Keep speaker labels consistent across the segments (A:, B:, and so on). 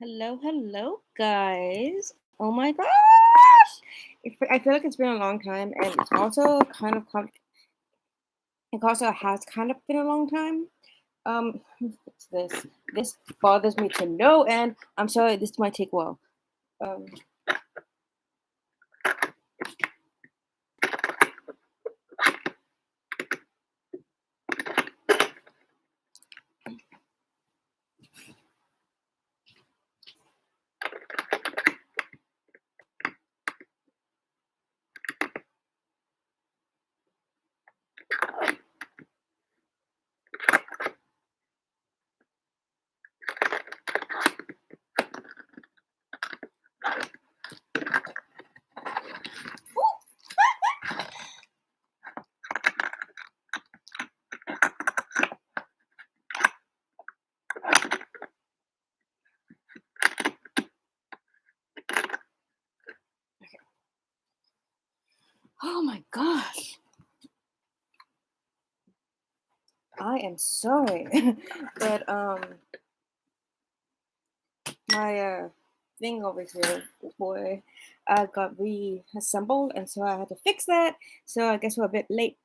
A: Hello, guys. Oh my gosh! I feel like it's been a long time, and it's also kind of it also has kind of been a long time. What's this? This bothers me to no end. I'm sorry. This might take a while. Um, oh my gosh! I am sorry, but my thing over here, boy, got reassembled, and so I had to fix that. So I guess we're a bit late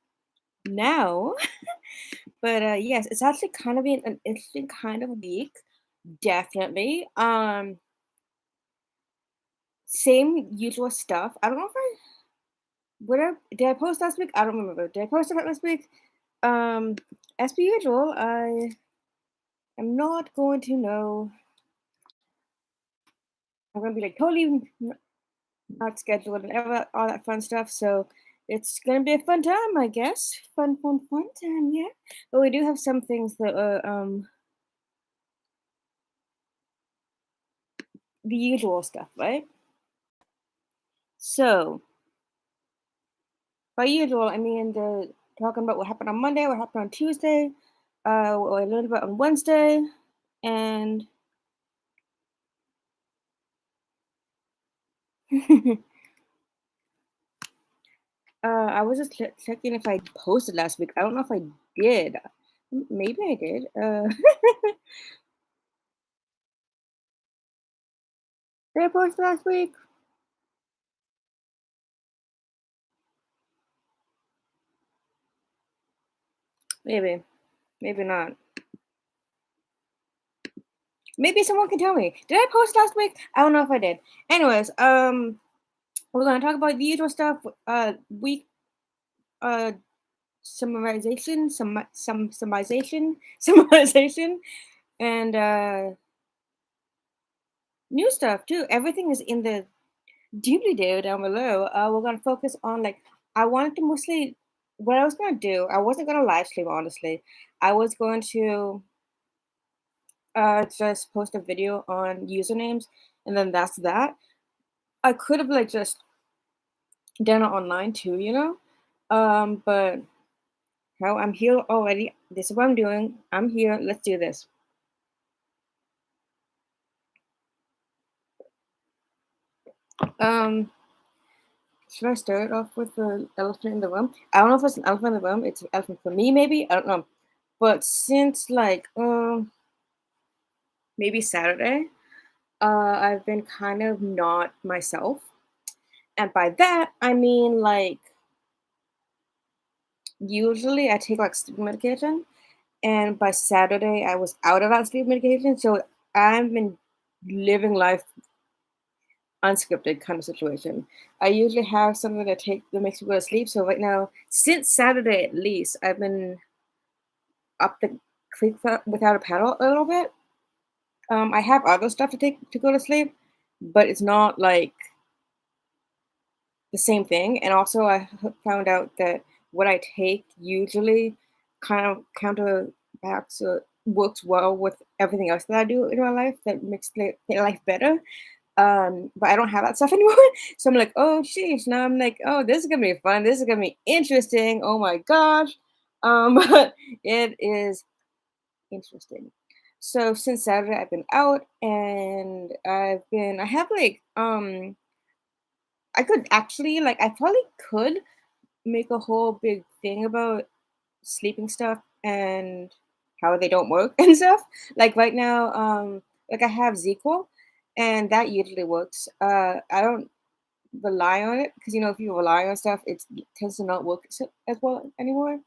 A: now. But yes, it's actually kind of been an interesting kind of week. Definitely. Same usual stuff. I don't know if I would I did I post last week? I don't remember. Did I post it last week? Um, as per usual, I am not going to know. I'm gonna be like totally not scheduled and all that fun stuff. So it's gonna be a fun time, I guess. Fun time, yeah. But we do have some things that are the usual stuff, right? So by usual, I mean the talking about what happened on Monday, what happened on Tuesday, what I learned about on Wednesday, and I was just checking if I posted last week. I don't know if I did. Maybe I did. Did I post last week? Maybe, maybe not. Maybe someone can tell me. Did I post last week? I don't know if I did. Anyways, we're gonna talk about the usual stuff. Week, uh, summarization, and new stuff too. Everything is in the doobly doo down below. We're gonna focus on like I wanted to mostly what I was gonna do. I wasn't gonna live stream honestly. I was going to just post a video on usernames, and then that's that. I could have like just done it online too, you know. But how I'm here already. This is what I'm doing. I'm here. Let's do this. Um, should I start off with the elephant in the room? I don't know if it's an elephant in the room. It's an elephant for me, maybe. I don't know. But since like maybe Saturday, I've been kind of not myself. And by that, I mean like usually I take like sleep medication, and by Saturday I was out of that sleep medication. So I've been living life unscripted kind of situation. I usually have something that take that makes me go to sleep. So right now, since Saturday at least, I've been up the creek without a paddle a little bit. I have other stuff to take to go to sleep, but it's not like the same thing. And also, found out that what I take usually kind of counteracts or works well with everything else that I do in my life that makes life better. But I don't have that stuff anymore. So I'm like, oh sheesh. Now I'm like, oh, this is gonna be fun. This is gonna be interesting. Oh my gosh. But it is interesting. So since Saturday I've been out and I have like I could actually like I probably could make a whole big thing about sleeping stuff and how they don't work and stuff. Like right now, like I have ZQL and that usually works. I don't rely on it because if you rely on stuff, it tends to not work as well anymore.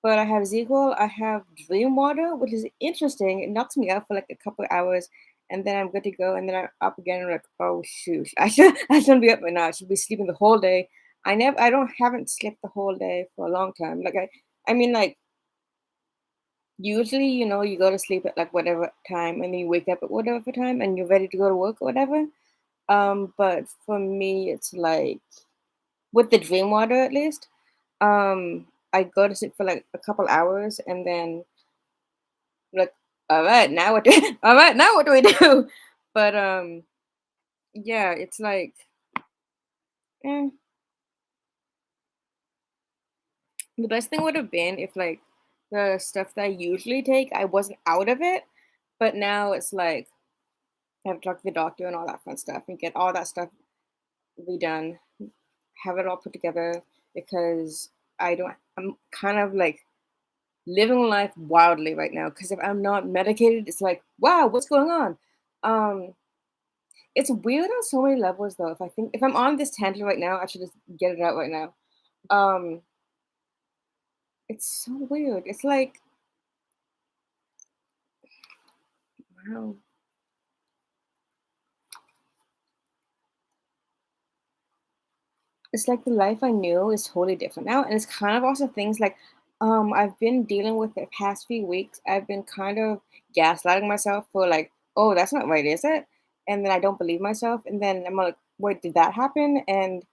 A: But I have Zequel, I have Dream Water, which is interesting. It knocks me out for like a couple of hours, and then I'm good to go. And then I'm up again. And I'm like, oh shoot, I shouldn't be up right now. I should be sleeping the whole day. I don't haven't slept the whole day for a long time. I mean, like usually, you go to sleep at like whatever time, and then you wake up at whatever time, and you're ready to go to work or whatever. But for me, it's like with the Dream Water at least. I go to sleep for like a couple hours, and then like, all right, now what do all right, now what do we do? But yeah, it's like eh, the best thing would have been if like the stuff that I usually take, I wasn't out of it, but now it's like I have to talk to the doctor and all that fun stuff and get all that stuff redone, have it all put together because I'm kind of like living life wildly right now because if I'm not medicated, it's like, wow, what's going on? Um, it's weird on so many levels though. If I'm on this tangent right now, I should just get it out right now. Um, it's so weird. It's like, wow. It's like the life I knew is totally different now. And it's kind of also things like I've been dealing with the past few weeks. I've been kind of gaslighting myself for like, oh, that's not right, is it? And then I don't believe myself. And then I'm like, wait, did that happen? And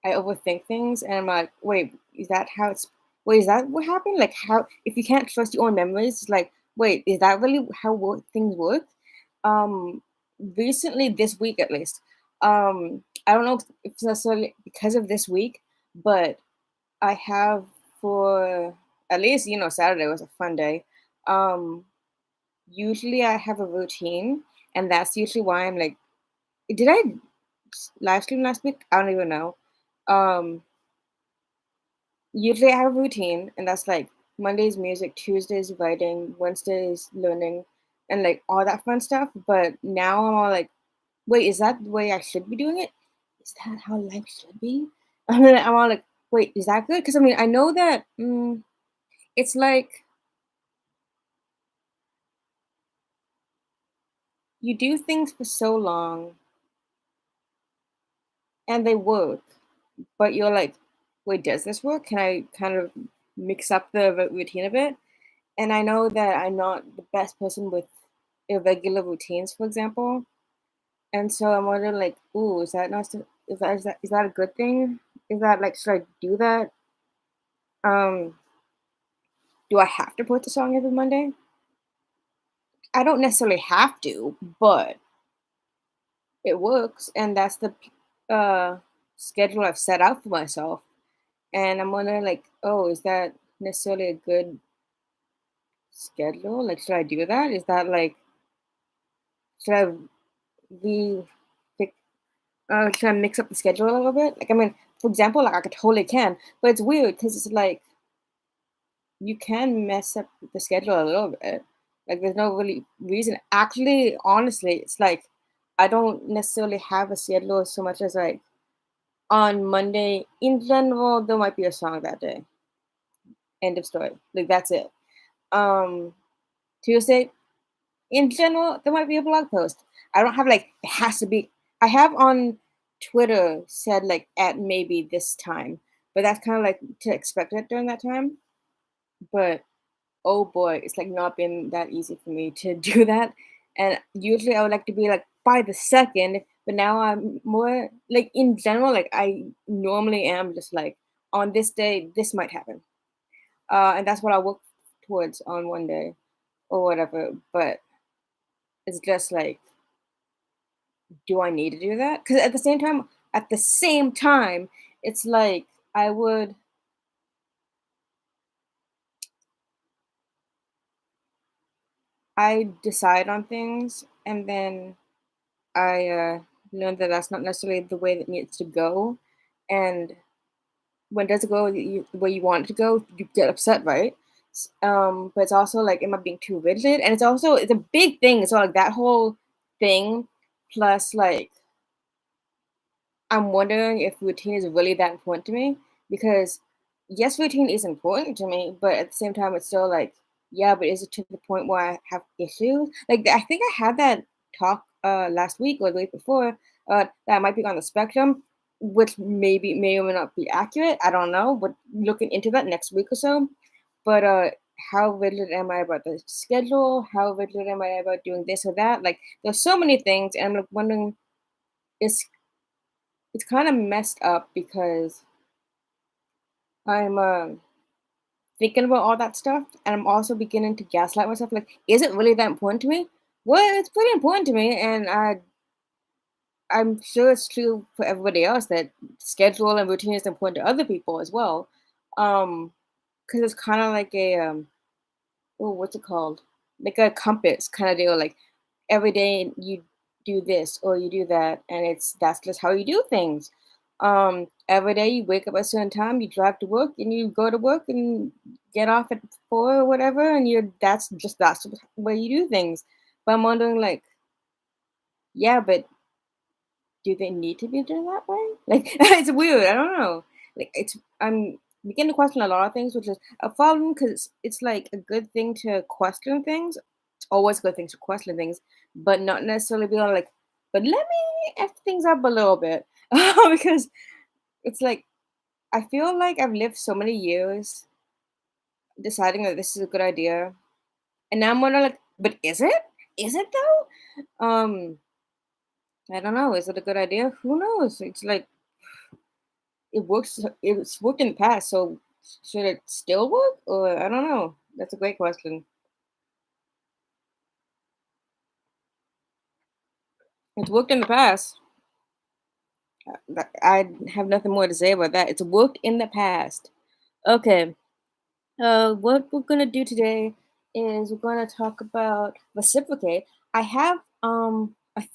A: I overthink things and I'm like, wait, is that what happened? Like how if you can't trust your own memories, it's like, wait, is that really how things work? Um Recently this week at least. I don't know if it's necessarily because of this week, but I have for at least, Saturday was a fun day. Um Usually I have a routine and that's usually why I'm like, did I live stream last week? I don't even know. Um Usually I have a routine, and that's like Mondays music, Tuesdays writing, Wednesdays learning, and like all that fun stuff. But now I'm all like, wait, is that the way I should be doing it? Is that how life should be? And then I'm all like, wait, is that good? Because I mean, I know that it's like you do things for so long and they work, but you're like, wait, does this work? Can I kind of mix up the routine a bit? And I know that I'm not the best person with irregular routines, for example. And so I'm wondering, like, ooh, is that not is that a good thing? Is that like should I do that? Um, do I have to put the song every Monday? I don't necessarily have to, but it works, and that's the schedule I've set out for myself. And I'm wondering, like, oh, is that necessarily a good schedule? Like, should I do that? Is that like should I re should I mix up the schedule a little bit? Like, I mean, for example, like I could totally can, but it's weird because it's like you can mess up the schedule a little bit. Like, there's no really reason. Actually, honestly, it's like I don't necessarily have a schedule so much as like on Monday in general, there might be a song that day. End of story. Like that's it. Um, Tuesday in general, there might be a blog post. I don't have like it has to be. I have on Twitter said like at maybe this time, but that's kind of like to expect it during that time. But oh boy, it's like not been that easy for me to do that. And usually I would like to be like by the second, but now I'm more like in general, like I normally am just like on this day, this might happen. And that's what I work towards on one day or whatever. But it's just like do I need to do that? Because at the same time, it's like I would, I decide on things and then I learn that that's not necessarily the way that needs to go. And when it doesn't go the way you want it to go, you get upset, right? But it's also like, am I being too rigid? And it's a big thing. So like that whole thing. Plus, like, I'm wondering if routine is really that important to me because yes, routine is important to me, but at the same time, it's still like, yeah, but is it to the point where I have issues? Like, I think I had that talk last week or the week before that I might be on the spectrum, which maybe may or may not be accurate. I don't know, but looking into that next week or so. But how rigid am I about the schedule? How rigid am I about doing this or that? Like, there's so many things, and I'm like wondering, is it's kind of messed up because I'm thinking about all that stuff, and I'm also beginning to gaslight myself. Like, is it really that important to me? Well, it's pretty important to me, and I'm sure it's true for everybody else that schedule and routine is important to other people as well. Because it's kind of like a oh, what's it called? Like a compass kind of deal. Like every day you do this or you do that, and that's just how you do things. Every day you wake up at a certain time, you drive to work, and you go to work and get off at 4 or whatever, and that's the way you do things. But I'm wondering, like, yeah, but do they need to be done that way? Like, it's weird. I don't know. Like, I'm beginning to question a lot of things, which is a problem because it's like a good thing to question things. It's always a good thing to question things, but not necessarily be like, but let me f things up a little bit because it's like I feel like I've lived so many years deciding that this is a good idea, and now I'm wondering, like, but is it? Is it though? I don't know. Is it a good idea? Who knows? It's like it's worked in the past, so should it still work? Or I don't know. That's a great question. It's worked in the past. I have nothing more to say about that. It's worked in the past. Okay. What we're gonna do today is we're gonna talk about reciprocate. I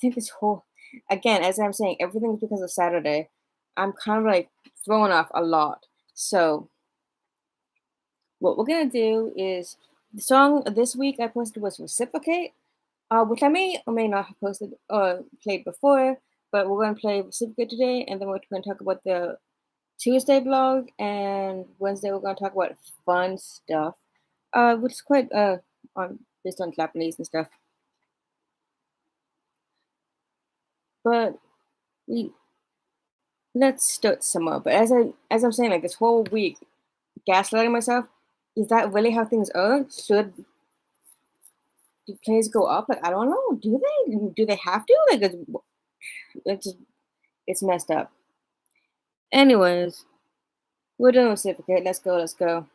A: think this whole again, as I'm saying, everything's because of Saturday. I'm kind of like throwing off a lot. So what we're gonna do is the song this week I posted was reciprocate, which I may or may not have posted or played before, but we're gonna play reciprocate today, and then we're gonna talk about the Tuesday blog, and Wednesday we're gonna talk about fun stuff, which is quite on based on Japanese and stuff. But we let's start somewhere. But as I'm saying, like this whole week, gaslighting myself, is that really how things are? Should the plays go up? Like I don't know. Do they? Do they have to? Like it's it's messed up. Anyways, we're doing reciprocate. Let's go. Let's go.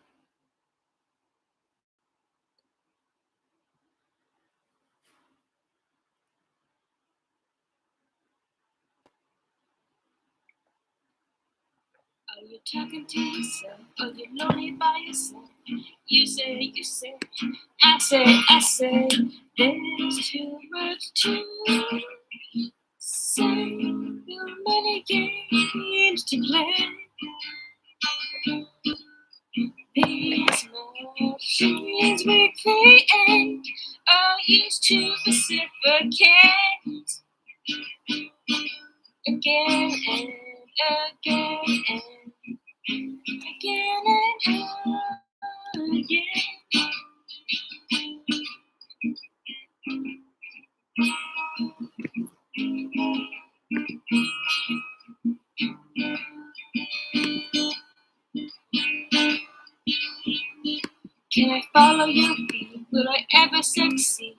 A: Are you talking to yourself? Are you lonely by yourself? You say, I say, there's too much to say. Too many games to play. These machines we create are used to reciprocate again and again and again and again. Can I follow your feet? Will I ever succeed?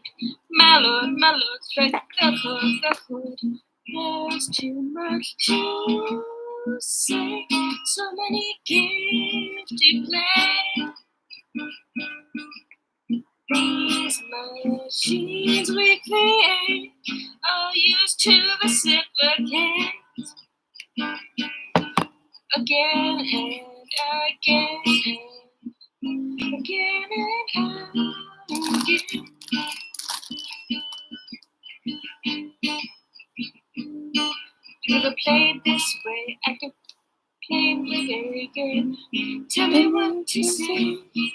A: My lord, strike the chord. There's too much to say. So many games to play. These machines we create are used to reciprocate again and again. Again and again. Never played this way. I can play it again. Tell me what to say. The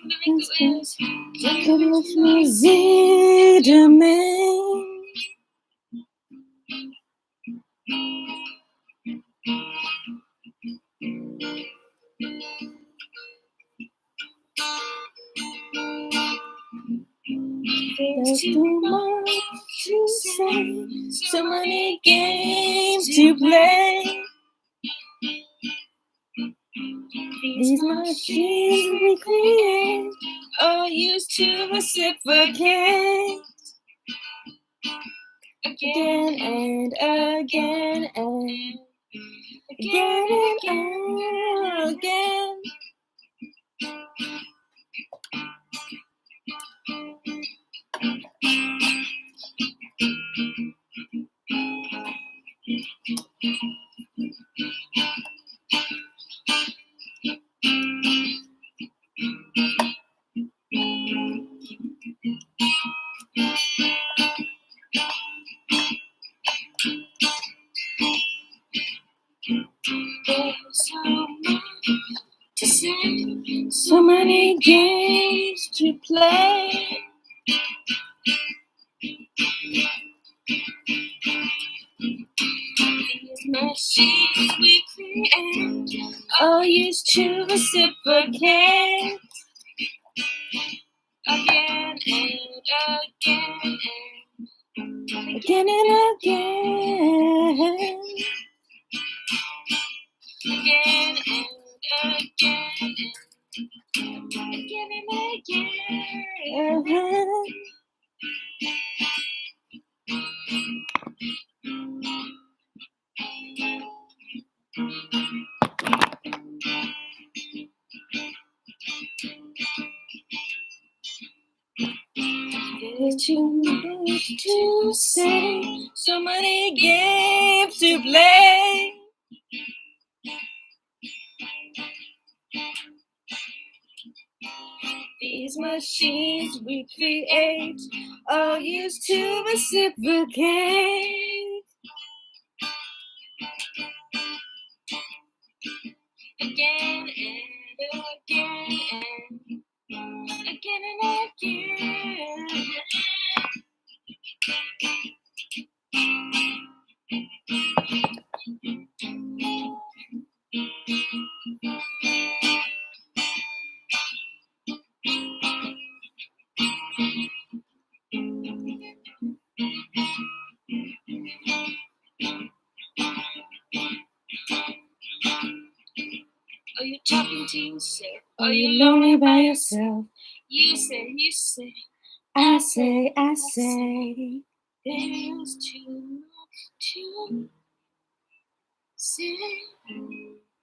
A: wrinkle is legitimate. There's too much to say, so many games to play. These machines we create are used to reciprocate again and again and again and again. There's so much to say, so many games to play. These machines we create are used to reciprocate again and again and again and again. Again and again and again and again. There's too much to say, so many games to play. These machines we create are used to reciprocate again and again and again and again. Are you talking to yourself? Are you lonely by yourself? You say, I say. There's too much to say,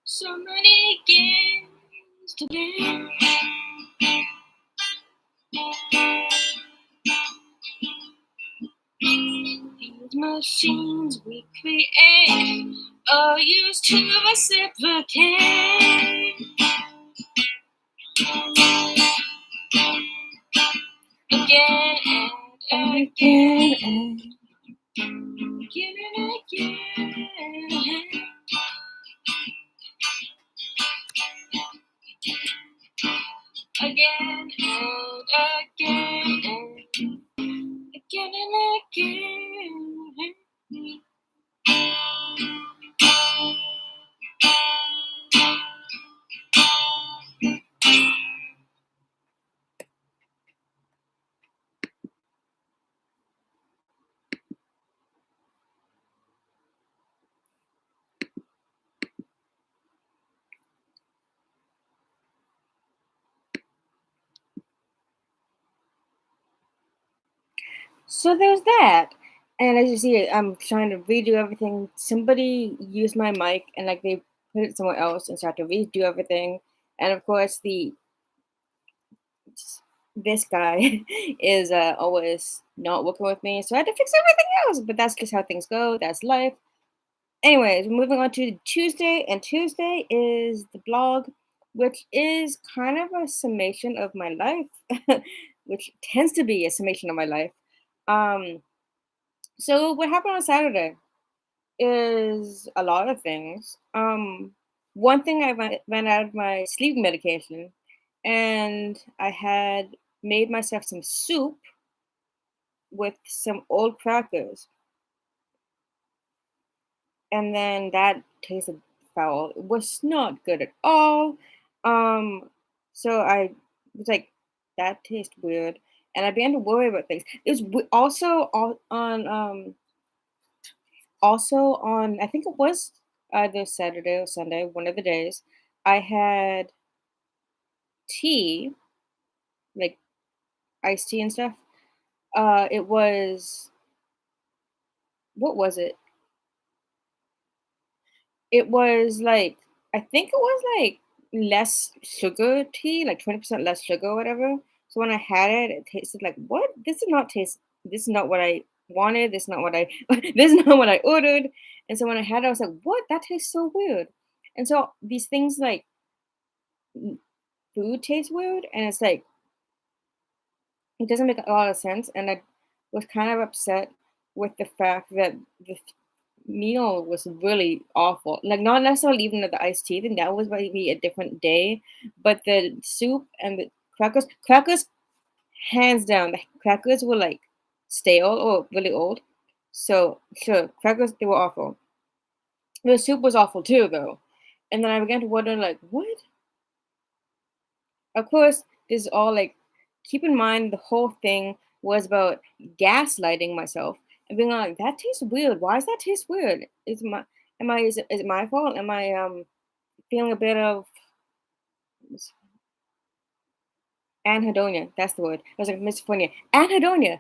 A: so many games to play. These machines we create are used to reciprocate again and again and again and again. Again and again and again and again. So there's that. And as you see, I'm trying to redo everything. Somebody used my mic and like they put it somewhere else and started to redo everything. And of course, this guy is always not working with me, so I had to fix everything else. But that's just how things go. That's life. Anyways, moving on to Tuesday, and Tuesday is the blog, which is kind of a summation of my life, which tends to be a summation of my life. Um, so what happened on Saturday is a lot of things. One thing I ran out of my sleep medication, and I had made myself some soup with some old crackers. and then that tasted foul. It was not good at all. Um, so I was like, that tastes weird, and I began to worry about things. It was also on I think it was either Saturday or Sunday, one of the days. I had tea, like iced tea and stuff. It was what was it? It was like I think it was like less sugar tea, like 20% less sugar or whatever. So when I had it, it tasted like, "What? This is not what I wanted. This is not what I this is not what I ordered." And so when I had it, I was like, "What? That tastes so weird." And so these things like food taste weird, and it's like it doesn't make a lot of sense. And I was kind of upset with the fact that the meal was really awful. Like not necessarily even the iced tea thing, that was maybe a different day, but the soup and the crackers, hands down, the crackers were like stale or really old. So sure, crackers they were awful. The soup was awful too, though. And then I began to wonder, like, what? Of course, this is all like, keep in mind the whole thing was about gaslighting myself and being like, that tastes weird. Why does that taste weird? Is it my fault? Am I feeling a bit of anhedonia? That's the word. I was like misophonia. Anhedonia.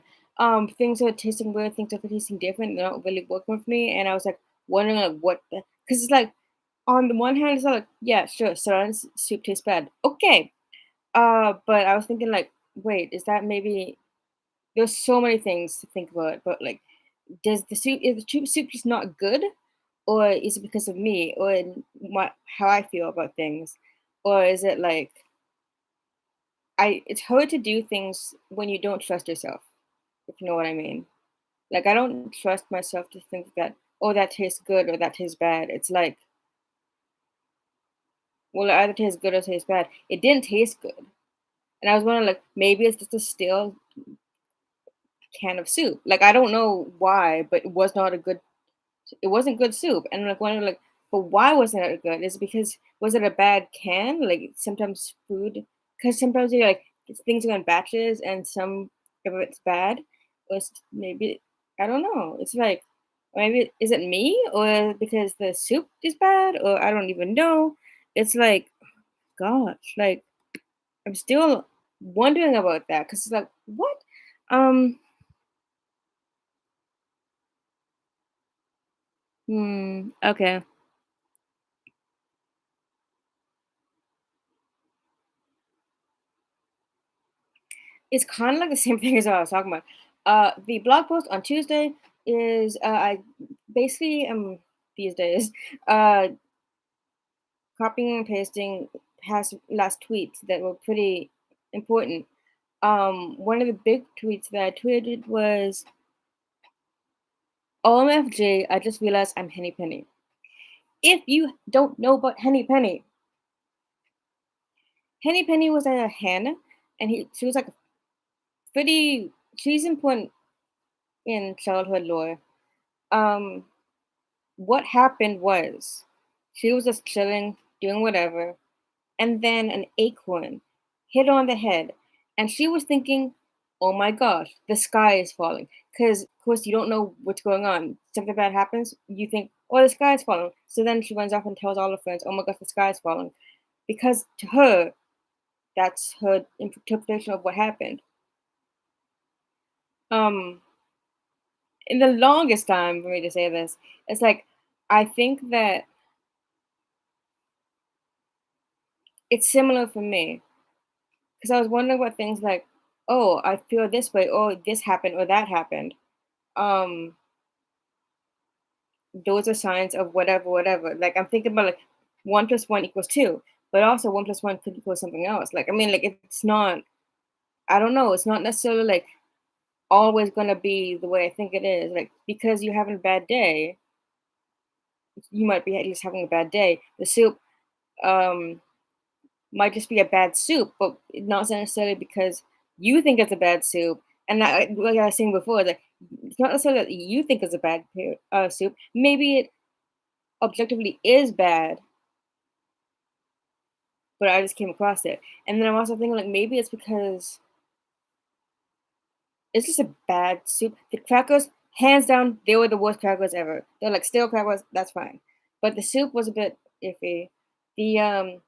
A: Things are tasting weird, things are tasting different, they're not really working with me. And I was like wondering like what the because it's like on the one hand it's like, yeah, sure, certain soup tastes bad. Okay. But I was thinking like, wait, is that maybe there's so many things to think about, but like, does the soup is the soup just not good, or is it because of me, or in what how I feel about things, or is it like I? It's hard to do things when you don't trust yourself, if you know what I mean. Like I don't trust myself to think that oh that tastes good or that tastes bad. It's like well it either tastes good or tastes bad. It didn't taste good, and I was wondering like maybe it's just a stale can of soup. Like I don't know why, but it wasn't good soup. And like wondering like, but why wasn't it good? Is it because was it a bad can? Like sometimes food because sometimes you like things go in batches and some of it's bad. Or it's maybe I don't know. It's like maybe is it me or because the soup is bad or I don't even know. It's like gosh, like I'm still wondering about that because it's like what? Um okay. It's kinda like the same thing as what I was talking about. The blog post on Tuesday is, I basically am these days, uh, copying and pasting past last tweets that were pretty important. One of the big tweets that I tweeted was, "OMFG, I just realized I'm Henny Penny." If you don't know about Henny Penny, Henny Penny was a hen, and she was like pretty she's important in childhood lore. Um What happened was she was just chilling, doing whatever, and then an acorn hit her on the head. And she was thinking, oh my gosh, the sky is falling. Because, of course, you don't know what's going on. Something bad happens, you think, oh, the sky is falling. So then she runs off and tells all her friends, oh my gosh, the sky is falling. Because to her, that's her interpretation of what happened. Um, in the longest time for me to say this, it's like, I think that it's similar for me. Because I was wondering about things like, "Oh, I feel this way. Oh, this happened or that happened." Um, those are signs of whatever, whatever. Like I'm thinking about like 1 plus 1 equals 2, but also 1 plus 1 could equal something else. Like I mean, like it's not. I don't know. It's not necessarily like always gonna be the way I think it is. Like because you're having a bad day, you might be at least having a bad day. The soup um might just be a bad soup, but not necessarily because you think it's a bad soup. And like I was saying before, like it's not necessarily that you think it's a bad soup. Maybe it. objectively is bad, but I just came across it. And then I'm also thinking like maybe it's because it's just a bad soup. The crackers, hands down, they were the worst crackers ever. They're like stale crackers, that's fine. But the soup was a bit iffy. The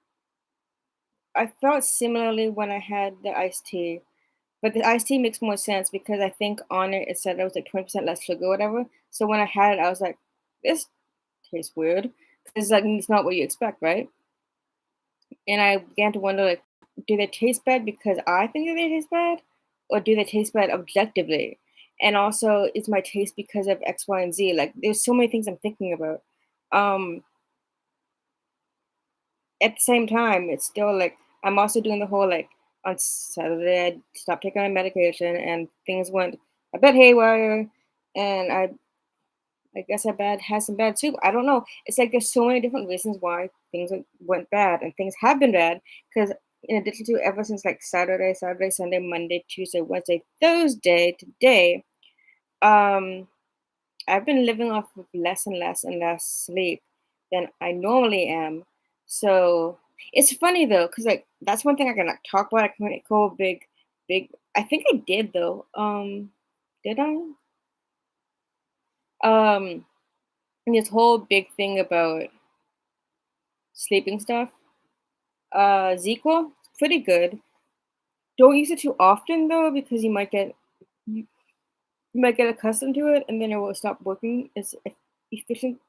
A: I felt similarly when I had the iced tea, but the iced tea makes more sense because I think on it said there was like 20% less sugar or whatever. So when I had it, I was like, this tastes weird. It's like it's not what you expect, right? And I began to wonder like, do they taste bad because I think that they taste bad? Or do they taste bad objectively? And also, is my taste because of X, Y, and Z? Like, there's so many things I'm thinking about. Um, at the same time, it's still like I'm also doing the whole like on Saturday I stopped taking my medication and things went a bit haywire, and I guess I had some bad soup. I don't know. It's like there's so many different reasons why things went bad, and things have been bad. Because in addition to ever since like Saturday, Sunday, Monday, Tuesday, Wednesday, Thursday, today, um, I've been living off of less and less and less sleep than I normally am. So it's funny though, because like that's one thing I can like talk about. I can go big. I think I did though. Did I? Um, this whole big thing about sleeping stuff. ZQL, pretty good. Don't use it too often though, because you, you might get accustomed to it, and then it will stop working. Its efficient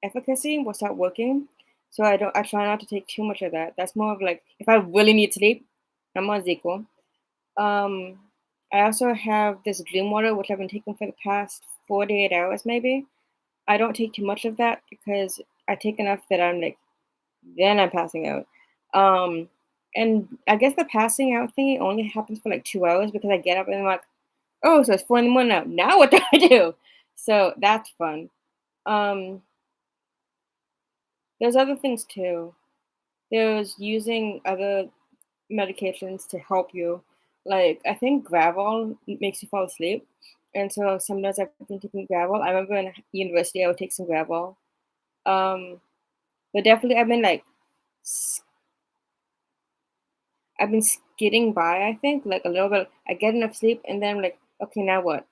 A: efficacy will stop working. So I try not to take too much of that. That's more of like if I really need sleep, I'm on ZQL. Um, I also have this dream water which I've been taking for the past 48 hours maybe. I don't take too much of that because I take enough that I'm like then I'm passing out. Um, and I guess the passing out thing only happens for like 2 hours because I get up and I'm like, oh, so it's 4 in the morning now. Now what do I do? So that's fun. Um, there's other things too. There's using other medications to help you. Like I think Gravol makes you fall asleep. And so sometimes I've been taking Gravol. I remember in university I would take some Gravol. Um, but definitely I've been skidding by, I think, like a little bit. I get enough sleep and then I'm like, okay, now what?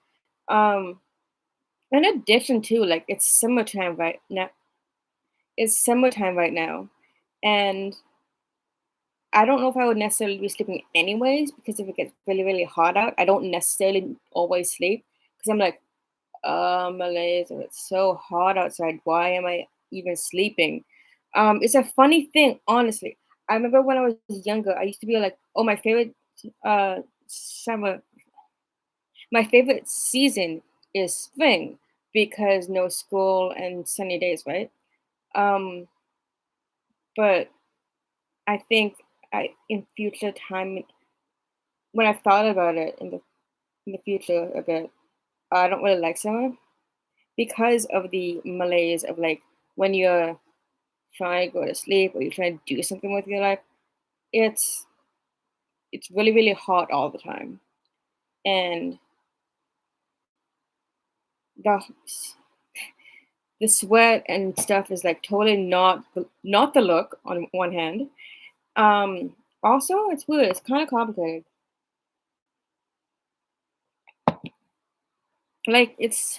A: Um, in addition to like it's summertime right now. And I don't know if I would necessarily be sleeping anyways, because if it gets really, really hot out, I don't necessarily always sleep. Because I'm like, malaise, it's so hot outside. Why am I even sleeping? It's a funny thing, honestly. I remember when I was younger, I used to be like, oh, summer, my favorite season is spring because no school and sunny days, right? Um, but I think in future time, when I've thought about it in the future a bit, I don't really like summer because of the malaise of like when you're trying to go to sleep or you're trying to do something with your life, it's it's really really hot all the time, and the the sweat and stuff is like totally not the look on one hand. Also it's weird. It's kind of complicated. Like it's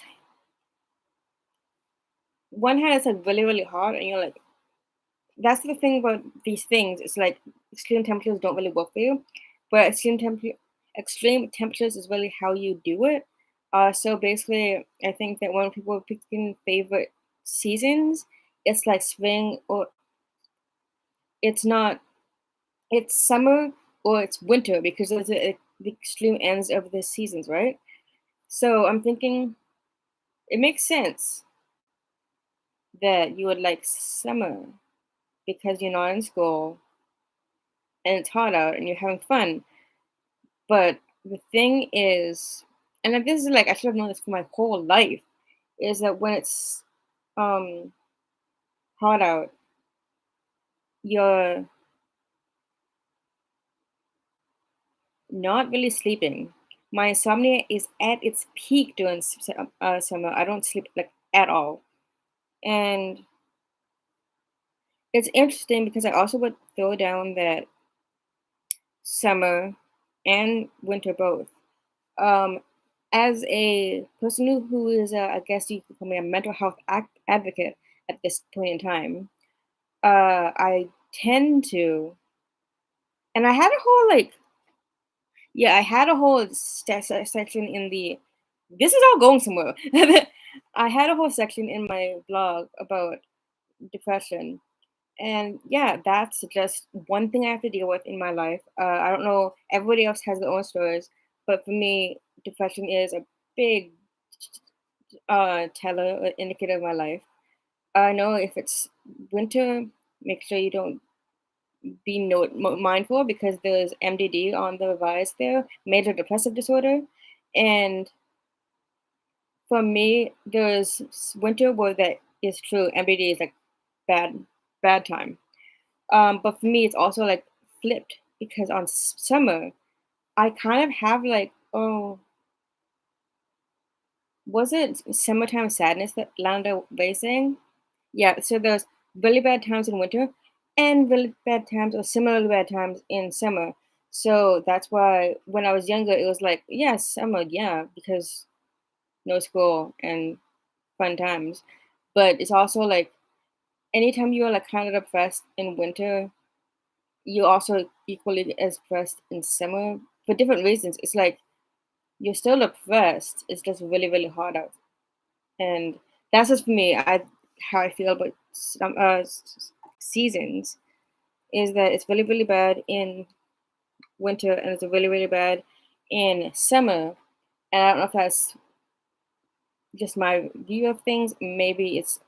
A: one hand it's like really really hot, and you're like that's the thing about these things. It's like extreme temperatures don't really work for you, but extreme temperatures is really how you do it. So basically, I think that when people are picking favorite seasons, it's like spring or it's not. It's summer or it's winter because those are the extreme ends of the seasons, right? So I'm thinking it makes sense that you would like summer because you're not in school and it's hot out and you're having fun. But the thing is, and like, this is like I should have known this for my whole life, is that when it's um hot out, you're not really sleeping. My insomnia is at its peak during summer. I don't sleep like at all, and It's interesting because I also would throw down that summer and winter both. Um, as a person who is, I guess you could call me a mental health advocate at this point in time, I tend to, and I had a whole like, yeah, I had a whole section in the, this is all going somewhere. I had a whole section in my blog about depression. And yeah, that's just one thing I have to deal with in my life. I don't know, everybody else has their own stories, but for me, depression is a big teller or indicator of my life. I know if it's winter, make sure you don't be mindful because there's MDD on the rise there, major depressive disorder. And for me, there's winter where that is true. MDD is like bad, bad time. But for me, it's also like flipped because on summer, I kind of have like, oh, was it summertime sadness that Lana Ray sang? Yeah, so there's really bad times in winter and really bad times or similarly bad times in summer. So that's why when I was younger, it was like, yeah, summer, yeah, because no school and fun times. But it's also like anytime you are like kind of depressed in winter, you also equally as depressed in summer for different reasons. It's like you're still depressed. It's just really, really hard out. And that's just for me. I how I feel about some seasons is that it's really, really bad in winter and it's really, really bad in summer. And I don't know if that's just my view of things. Maybe it's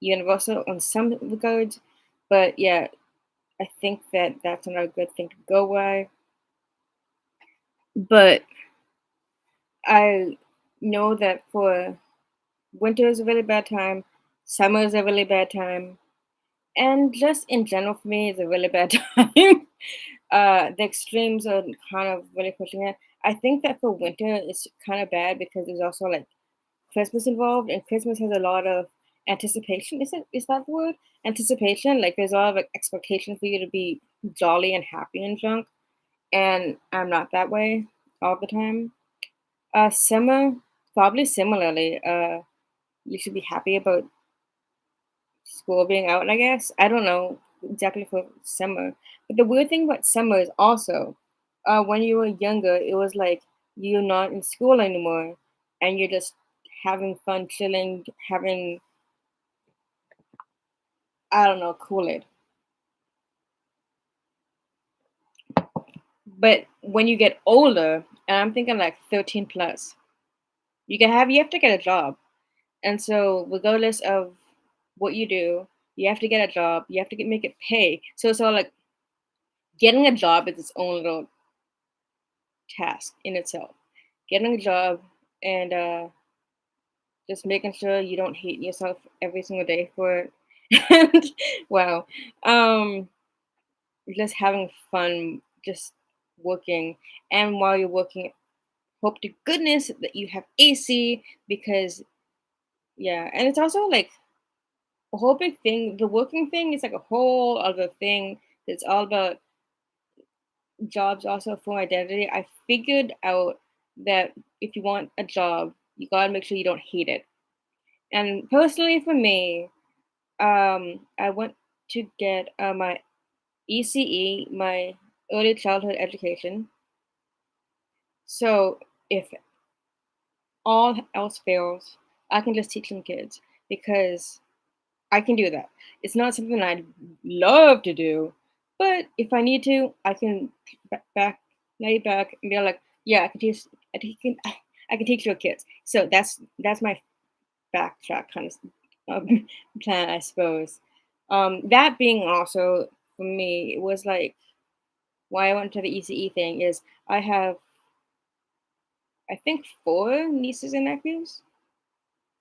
A: universal on some regards, but yeah, I think that that's not a good thing to go by. But I know that for winter is a really bad time, summer is a really bad time, and just in general for me is a really bad time. The extremes are kind of really pushing it. I think that for winter it's kind of bad because there's also like Christmas involved, and Christmas has a lot of anticipation. Is that the word? Anticipation. Like there's a lot of like expectation for you to be jolly and happy and drunk, and I'm not that way all the time. Summer, probably similarly. You should be happy about school being out, I guess. I don't know exactly for summer. But the weird thing about summer is also, when you were younger, it was like you're not in school anymore and you're just having fun, chilling, having, I don't know, Kool-Aid. But when you get older, and I'm thinking like 13 plus, you have to get a job. And so regardless of what you do, you have to get a job, you have to make it pay. So it's all like getting a job is its own little task in itself. Getting a job and just making sure you don't hate yourself every single day for it. And wow, um, just having fun, just working. And while you're working, hope to goodness that you have AC because yeah, and it's also like a whole big thing. The working thing is like a whole other thing. It's all about jobs also for identity. I figured out that if you want a job, you gotta make sure you don't hate it. And personally, for me, I went to get my ECE, my early childhood education. So if all else fails, I can just teach some kids because I can do that. It's not something I'd love to do, but if I need to, I can lay back and be like, yeah, I can, I can teach your kids. So that's my backtrack kind of plan, I suppose. That being also for me, it was like why I went to the ECE thing is I have I think four nieces and nephews,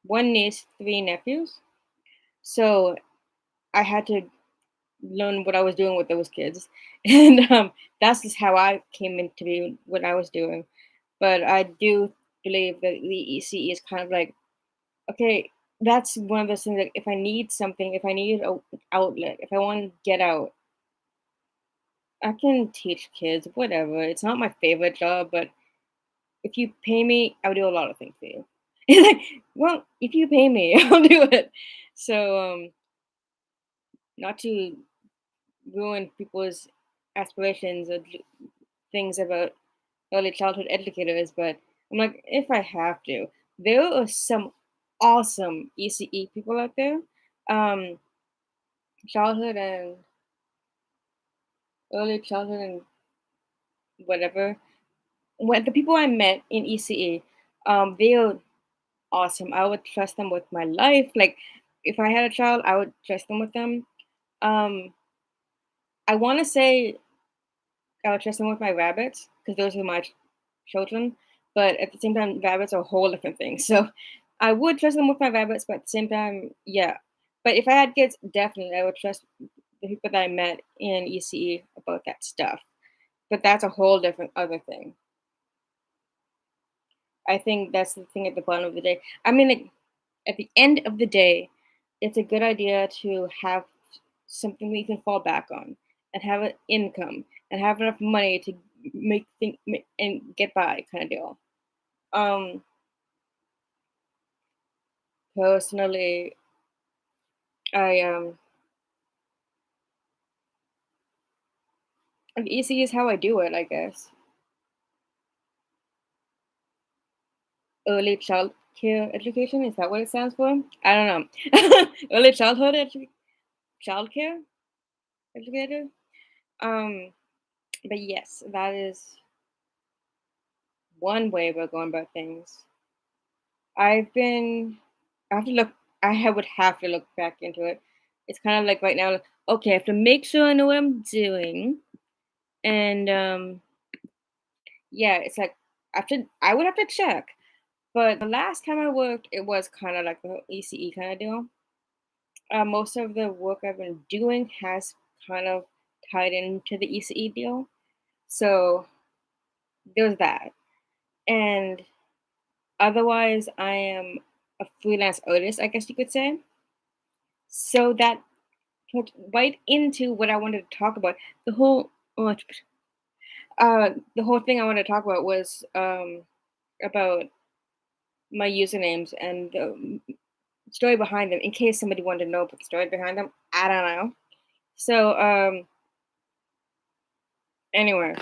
A: one niece, three nephews. So I had to learn what I was doing with those kids. And that's just how I came into be what I was doing. But I do believe that the ECE is kind of like, okay, that's one of those things, like, if I need something, if I need a outlet, if I wanna get out, I can teach kids, whatever. It's not my favorite job, but if you pay me, I'll do a lot of things for you. It's like, well, if you pay me, I'll do it. So, not to ruin people's aspirations or things about early childhood educators, but I'm like, if I have to, there are some awesome ECE people out there. Um, childhood and early childhood and whatever. When the people I met in ECE, they are awesome. I would trust them with my life. Like, if I had a child, I would trust them with them. Um, I want to say I would trust them with my rabbits because those are my children. But at the same time, rabbits are a whole different thing. So I would trust them with my rabbits, but at the same time, yeah. But if I had kids, definitely I would trust the people that I met in ECE about that stuff. But that's a whole different other thing. I think that's the thing at the bottom of the day. I mean, like, at the end of the day, it's a good idea to have something that you can fall back on and have an income and have enough money to and get by, kind of deal. Um, personally, I easy is how I do it, I guess. Early child care education, is that what it stands for? I don't know. Early childhood child care educator. Um, but yes, that is one way we're going about things. I've been I have to look would have to look back into it. It's kind of like right now, like, okay, I have to make sure I know what I'm doing. And yeah, it's like I would have to check. But the last time I worked, it was kind of like the ECE kind of deal. Most of the work I've been doing has kind of tied into the ECE deal. So there's that. And otherwise, I am a freelance artist, I guess you could say. So that put right into what I wanted to talk about. The whole uh, the whole thing I wanted to talk about was about my usernames and the story behind them. In case somebody wanted to know about the story behind them, I don't know. So anyway,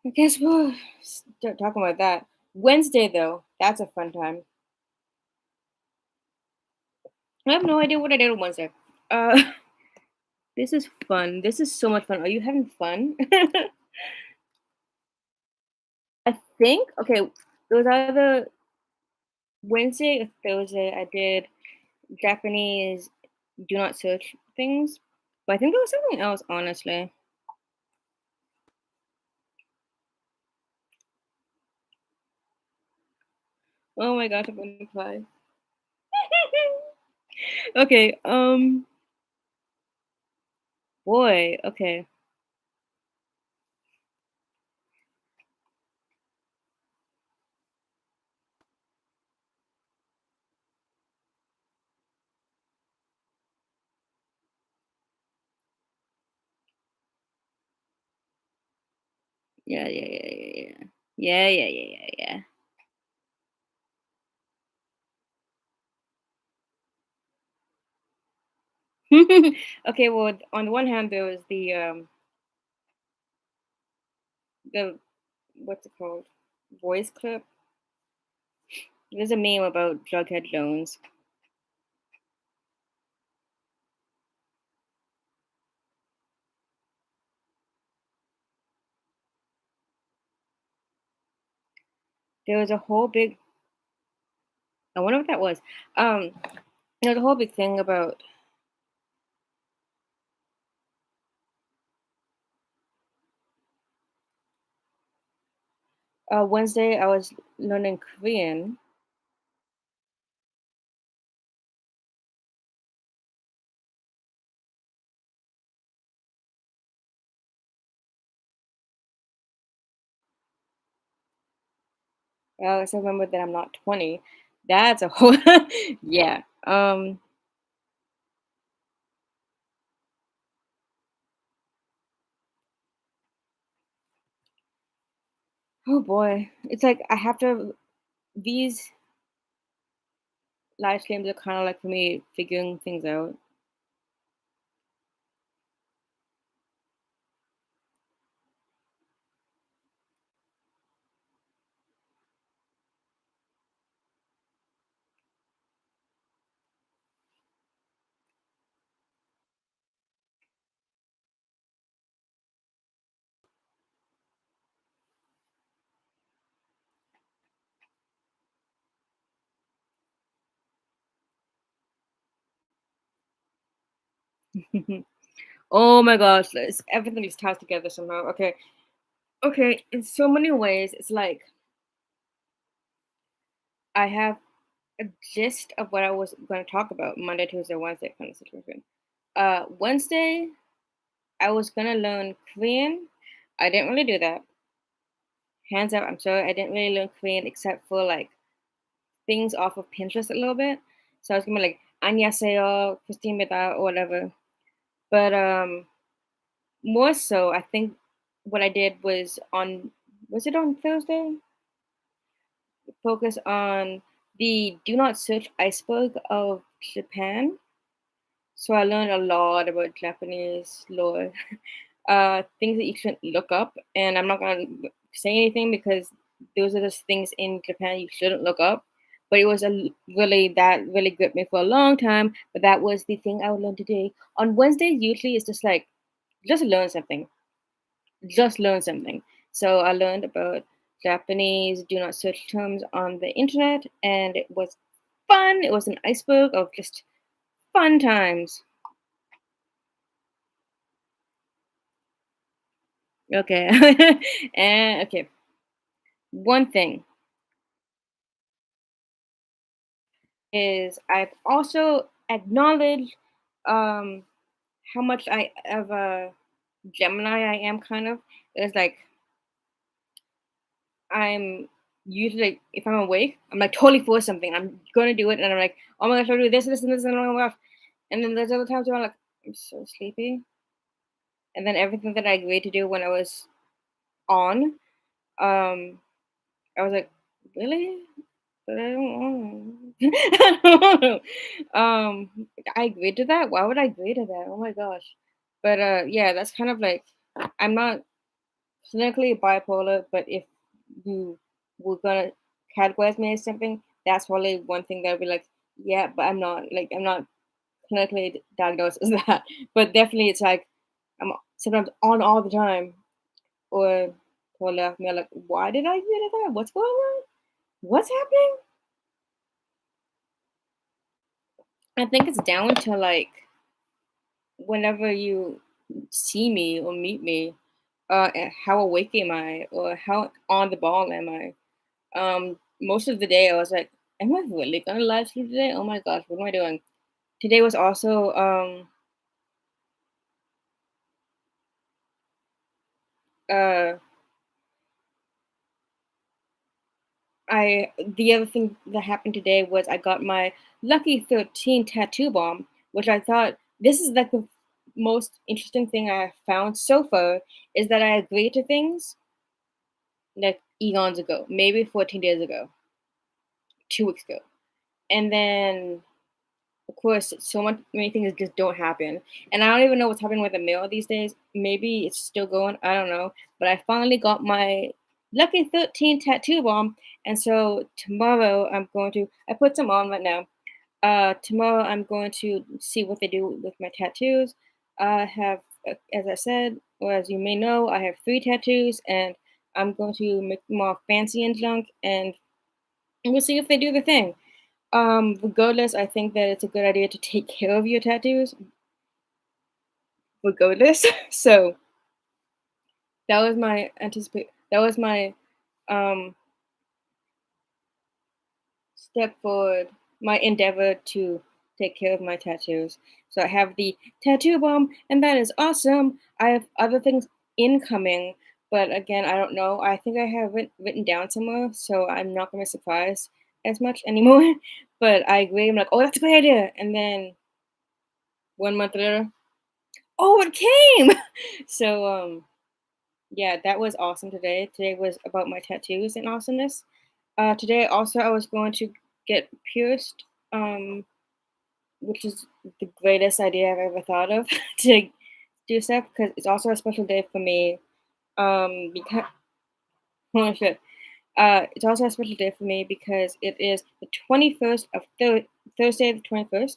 A: I guess we'll start talking about that. Wednesday though, that's a fun time. I have no idea what I did on Wednesday. Uh, this is fun. This is so much fun. Are you having fun? I think okay. It was either Wednesday or Thursday. I did Japanese do not search things. But I think there was something else, honestly. Oh my gosh, I'm gonna cry. Okay, boy, okay. Yeah, yeah, yeah, yeah, yeah. Yeah, yeah, yeah, yeah, yeah. Okay, well, on the one hand, there was the what's it called? Voice clip. There's a meme about Jughead Jones. There was a whole big. I wonder what that was. There was a whole big thing about Wednesday. I was learning Korean. I also remember that I'm not 20, That's a whole yeah. Oh boy. It's like I have to these live streams are kind of like for me figuring things out. Oh my gosh, everything is tied together somehow. Okay. Okay, in so many ways, it's like I have a gist of what I was going to talk about Monday, Tuesday, Wednesday kind of situation. Wednesday, I was going to learn Korean. I didn't really do that. Hands up, I'm sorry, I didn't really learn Korean except for like things off of Pinterest a little bit. So I was gonna be like 안녕하세요, Christine or whatever. But more so, I think what I did was it on Thursday? Focus on the do not search iceberg of Japan. So I learned a lot about Japanese lore, things that you shouldn't look up. And I'm not gonna say anything because those are just things in Japan you shouldn't look up. But it was really that really gripped me for a long time. But that was the thing I would learn today. On Wednesday, usually it's just like just learn something, just learn something. So I learned about Japanese do not search terms on the internet, and it was fun. It was an iceberg of just fun times. Okay. And okay, one thing is I've also acknowledged um how much I of a Gemini I am kind of. It's like I'm usually like, if I'm awake, I'm like totally for something. I'm gonna do it and I'm like, oh my gosh, I'll do this, and this, and oh my gosh. And then there's other times where I'm like, I'm so sleepy. And then everything that I agreed to do when I was on, um, I was like, really? But I don't want to. I don't want to. I agreed to that. Why would I agree to that? Oh my gosh. But yeah, that's kind of like I'm not clinically bipolar, but if you were gonna categorize me as something, that's probably one thing that I'd be like, yeah, but I'm not. Like I'm not clinically diagnosed as that. But definitely, it's like I'm sometimes on all the time, or people laugh at me like, why did I agree to that? What's going on? What's happening? I think it's down to like whenever you see me or meet me, how awake am I or how on the ball am I? Most of the day I was like, am I really gonna live stream today? Oh my gosh, what am I doing? Today was also uh I the other thing that happened today was I got my lucky 13 tattoo bomb, which I thought this is like the most interesting thing I found so far is that I agreed to things like eons ago, maybe 14 days ago, 2 weeks ago. And then, of course, so much many things just don't happen. And I don't even know what's happening with the mail these days. Maybe it's still going. I don't know. But I finally got my lucky 13 tattoo bomb. And so tomorrow I'm going to, I put some on right now. Tomorrow I'm going to see what they do with my tattoos. I have, as I said, or as you may know, I have 3 tattoos, and I'm going to make them all fancy and junk, and we'll see if they do the thing. Regardless, I think that it's a good idea to take care of your tattoos, regardless. So that was my anticipate. That was my um step forward, my endeavor to take care of my tattoos. So I have the tattoo bomb, and that is awesome. I have other things incoming, but again, I don't know. I think I have it written down somewhere, so I'm not gonna be surprised. as much anymore. But I agree. I'm like, oh, that's a great idea. And then 1 month later, oh, it came. So yeah, that was awesome today. Today was about my tattoos and awesomeness. Today also I was going to get pierced, which is the greatest idea I've ever thought of to do stuff because it's also a special day for me. Because oh shit. It's also a special day for me because it is the 21st of Thursday, the 21st,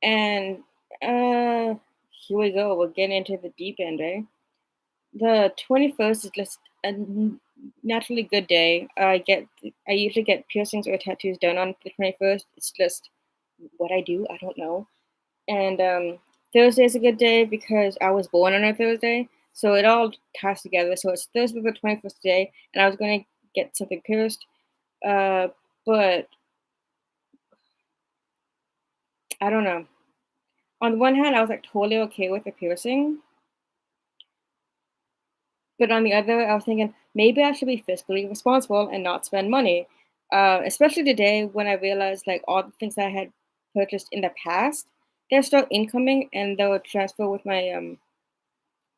A: and uh, here we go. We're getting into the deep end, eh? The 21st is just a naturally good day. I usually get piercings or tattoos done on the 21st. It's just what I do. I don't know. And Thursday is a good day because I was born on a Thursday, so it all ties together. So it's Thursday the 21st today, and I was gonna get something pierced, uh, but I don't know. On the one hand, I was like totally okay with the piercing, but on the other, I was thinking maybe I should be fiscally responsible and not spend money. Especially today when I realized like all the things that I had purchased in the past, they're still incoming and they'll transfer with my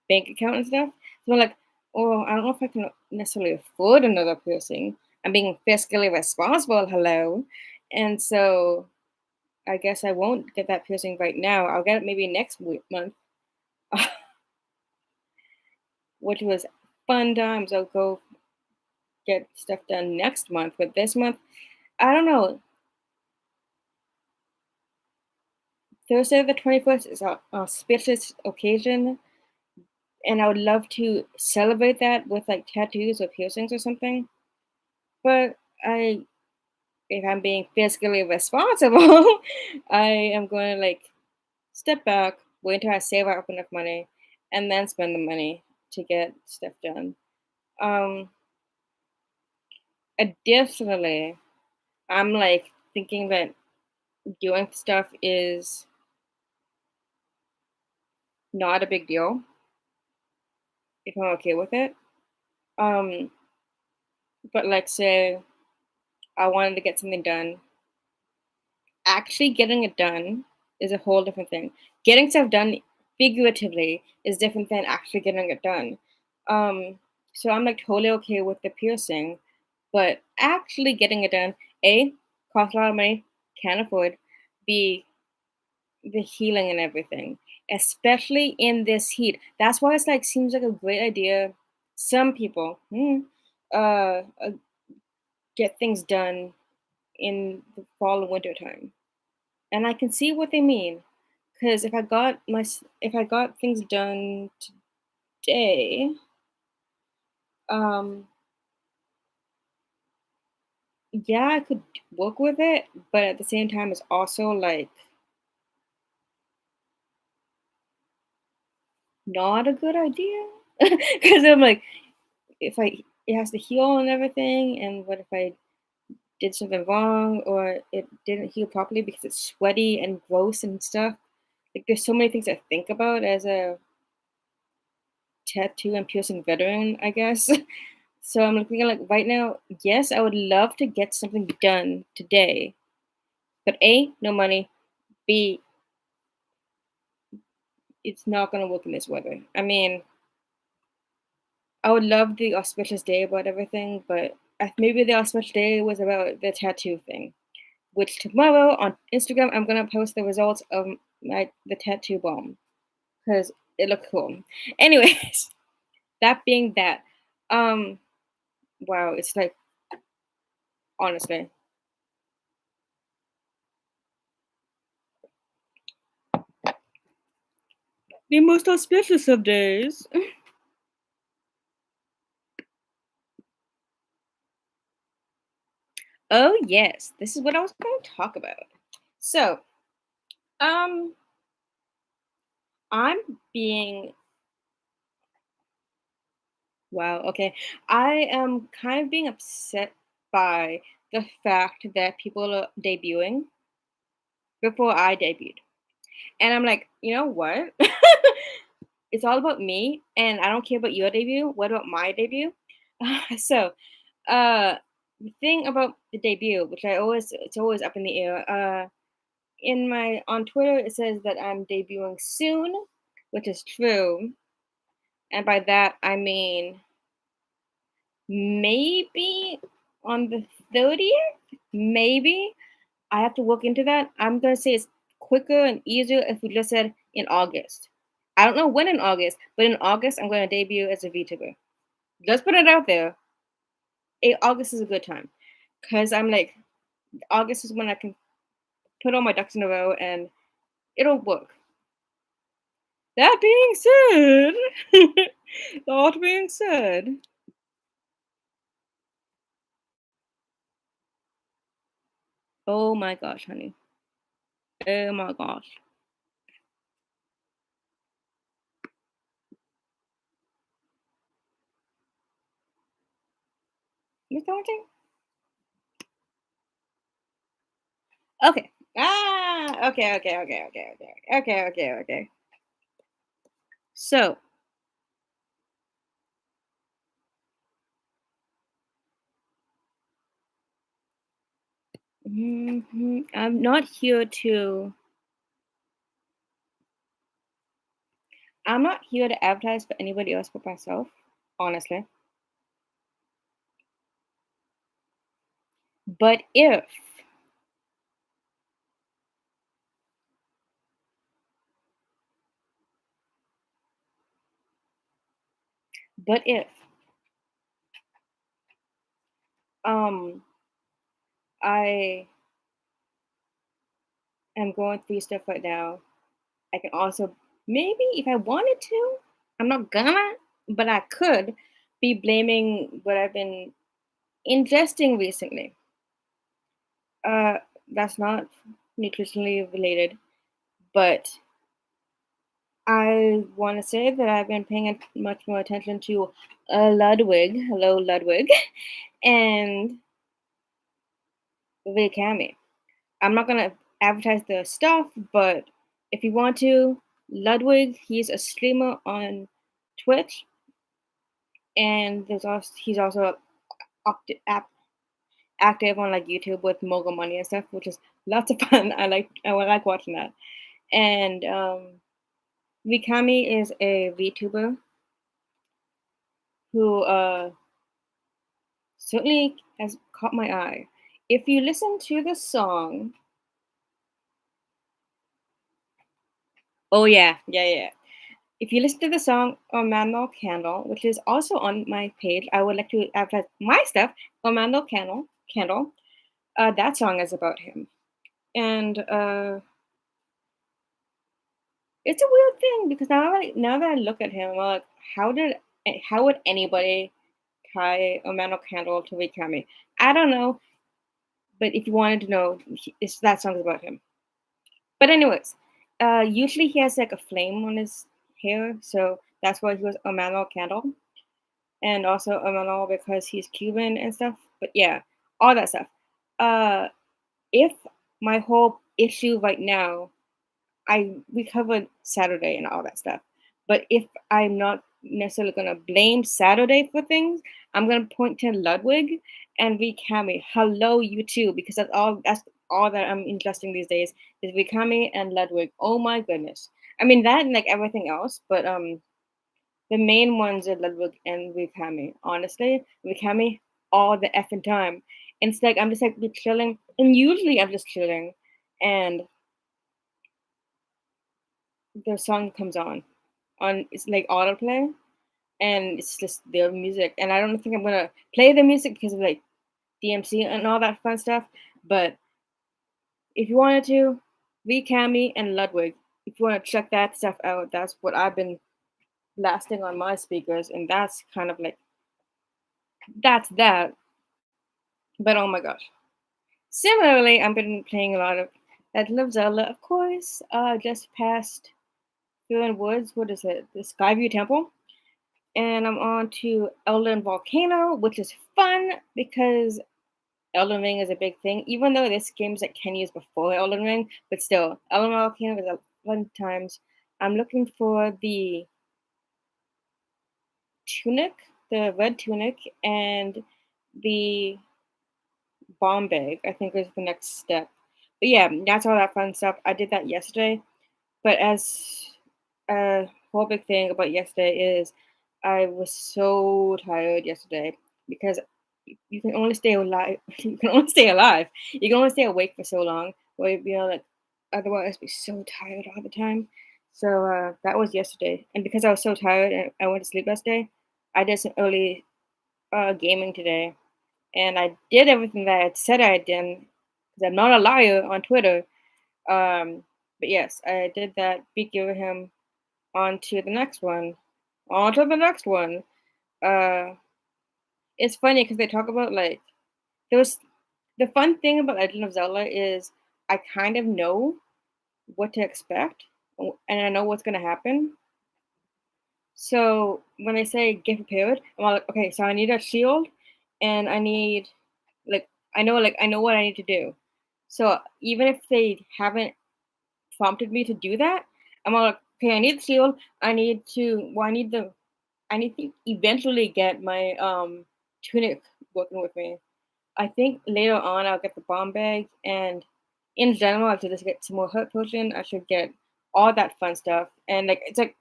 A: bank account and stuff. So I'm like, oh, I don't know if I can necessarily afford another piercing. I'm being fiscally responsible, hello. And so I guess I won't get that piercing right now. I'll get it maybe next month, which was fun times. I'll go get stuff done next month. But this month, I don't know. Thursday the 21st is a auspicious occasion, and I would love to celebrate that with like tattoos or piercings or something. But if I'm being fiscally responsible, I am going to like step back, wait until I save up enough money, and then spend the money to get stuff done. Um, Additionally, I'm like thinking that doing stuff is not a big deal if I'm okay with it. Um, but like say I wanted to get something done, actually getting it done is a whole different thing. Getting stuff done figuratively is different than actually getting it done. Um, so I'm like totally okay with the piercing, but actually getting it done, A, costs a lot of money, can't afford. B, the healing and everything, especially in this heat. That's why it's like seems like a great idea. Some people get things done in the fall and winter time, and I can see what they mean. Because if I got things done today, um, yeah, I could work with it, but at the same time, it's also like not a good idea. Because I'm like, if I it has to heal and everything, and what if I did something wrong or it didn't heal properly because it's sweaty and gross and stuff? Like, there's so many things I think about as a tattoo and piercing veteran, I guess. So I'm like thinking like right now, yes, I would love to get something done today. But A, no money. B, it's not gonna work in this weather. I mean, I would love the auspicious day about everything, but maybe the auspicious day was about the tattoo thing. Which tomorrow on Instagram I'm gonna post the results of the tattoo balm because it looked cool. Anyways, that being that, um, wow, it's like honestly the most auspicious of days. Oh yes, this is what I was going to talk about. So, um, I'm being wow. Okay, I am kind of being upset by the fact that people are debuting before I debuted, and I'm like, you know what? It's all about me, and I don't care about your debut. What about my debut? So, uh, the thing about the debut, which it's always up in the air. In my on Twitter, it says that I'm debuting soon, which is true, and by that I mean maybe on the 30th. Maybe I have to look into that. I'm gonna say it's quicker and easier if we just said in August. I don't know when in August, but in August I'm gonna debut as a VTuber. Just put it out there. August is a good time because I'm like August is when I can put all my ducks in a row and it'll work. That being said, that being said, oh my gosh, honey. Oh my gosh. You counting? Okay. Okay. So, I'm not here to. I'm not here to advertise for anybody else but myself, honestly. But if, um, I am going through stuff right now, I can also maybe if I wanted to, I'm not gonna, but I could be blaming what I've been ingesting recently. Uh, that's not nutritionally related, but I want to say that I've been paying much more attention to Ludwig, hello Ludwig, and Vikami. I'm not gonna advertise the stuff, but if you want to, Ludwig, he's a streamer on Twitch, and he's also active on like YouTube with Mogul Money and stuff, which is lots of fun. I like watching that. And Vikami is a VTuber who certainly has caught my eye. If you listen to the song, oh yeah. If you listen to the song Orlando Candle, which is also on my page, I would like to advertise my stuff. Orlando Candle. That song is about him, and it's a weird thing because now that I look at him, I'm like, how would anybody tie Orlando Candle to Vikami? I don't know, but if you wanted to know, that song is about him. But anyways, usually he has like a flame on his hair, so that's why he was Orlando Candle, and also Orlando because he's Cuban and stuff. But yeah, all that stuff. Uh, if my whole issue right now we covered Saturday and all that stuff. But if I'm not necessarily gonna blame Saturday for things, I'm gonna point to Ludwig and Vikami. Hello, you too, because that's all that I'm ingesting these days is Vikami and Ludwig. Oh my goodness. I mean that and like everything else, but the main ones are Ludwig and Vikami. Honestly, Vikami all the effing time. And it's like I'm just like be chilling, and usually I'm just chilling, and the song comes on it's like autoplay and it's just their music and I don't think I'm gonna play the music because of like DMC and all that fun stuff. But if you wanted to, Cami and Ludwig, if you want to check that stuff out, that's what I've been blasting on my speakers, and that's kind of like that's that. But oh my gosh. Similarly, I've been playing a lot of Legend of Zelda, of course. Just past Through Woods, what is it? The Skyview Temple. And I'm on to Elden Volcano, which is fun because Elden Ring is a big thing. Even though this game's like 10 years before Elden Ring, but still, Elden Volcano is a fun times. I'm looking for the tunic, the red tunic, and the balm bag, I think is the next step. But yeah, that's all that fun stuff. I did that yesterday. But as a whole big thing about yesterday is I was so tired yesterday because you can only stay alive. You can only stay alive. You can only stay awake for so long. Or like otherwise be so tired all the time. So that was yesterday, and because I was so tired and I went to sleep yesterday, I did some early gaming today, and I did everything that I said I did because I'm not a liar on Twitter. But yes, I did that. Beat over him. On to the next one. On to the next one. Uh, it's funny because they talk about like there's the fun thing about Legend of Zelda is I kind of know what to expect and I know what's gonna happen. So when I say get prepared, I'm like, okay, so I need a shield and I need like I know what I need to do. So even if they haven't prompted me to do that, I'm all like, okay, I need the shield. I need to eventually get my tunic working with me. I think later on I'll get the bomb bag, and in general I should just get some more hurt potion. I should get all that fun stuff, and like it's like